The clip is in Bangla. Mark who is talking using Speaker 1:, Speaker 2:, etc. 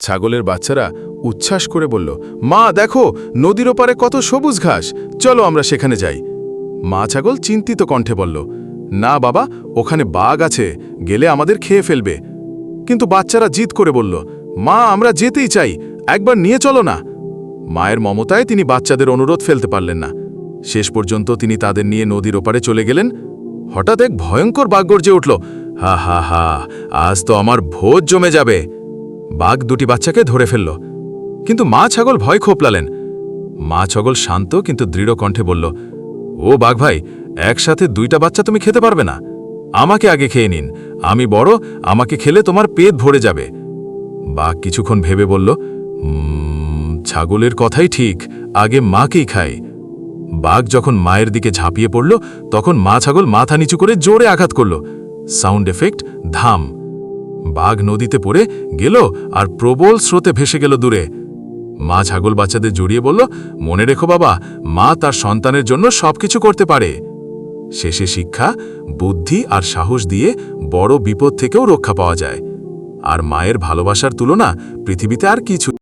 Speaker 1: ছাগলের বাচ্চারা উচ্ছ্বাস করে বলল, মা দেখো, নদীর ওপারে কত সবুজ ঘাস, চলো আমরা সেখানে যাই। মা ছাগল চিন্তিত কণ্ঠে বলল, না বাবা, ওখানে বাঘ আছে, গেলে আমাদের খেয়ে ফেলবে। কিন্তু বাচ্চারা জিদ করে বলল, মা আমরা যেতেই চাই, একবার নিয়ে চলো না। মায়ের মমতায় তিনি বাচ্চাদের অনুরোধ ফেলতে পারলেন না। শেষ পর্যন্ত তিনি তাদের নিয়ে নদীর ওপারে চলে গেলেন। হঠাৎ এক ভয়ঙ্কর বাঘ গর্জে উঠল, হা হা হা, আজ তো আমার ভোজ জমে যাবে। বাঘ দুটি বাচ্চাকে ধরে ফেলল, কিন্তু মা ছাগল ভয় খোপলালেন। মা ছাগল শান্ত কিন্তু দৃঢ় কণ্ঠে বলল, ও বাঘ ভাই, একসাথে দুইটা বাচ্চা তুমি খেতে পারবে না, আমাকে আগে খেয়ে নিন, আমি বড়, আমাকে খেলে তোমার পেট ভরে যাবে। বাঘ কিছুক্ষণ ভেবে বলল, ছাগলের কথাই ঠিক, আগে মাকেই খাই। বাঘ যখন মায়ের দিকে ঝাঁপিয়ে পড়ল, তখন মা ছাগল মাথা নিচু করে জোরে আঘাত করল। সাউন্ড এফেক্ট, ধাম। বাঘ নদীতে পড়ে গেল আর প্রবল স্রোতে ভেসে গেল দূরে। মা ছাগল বাচ্চাদের জড়িয়ে বলল, মনে রেখো বাবা, মা তার সন্তানের জন্য সবকিছু করতে পারে। শেষে শিক্ষা, বুদ্ধি আর সাহস দিয়ে বড় বিপদ থেকেও রক্ষা পাওয়া যায়। আর মায়ের ভালোবাসার তুলনা পৃথিবীতে আর কিছু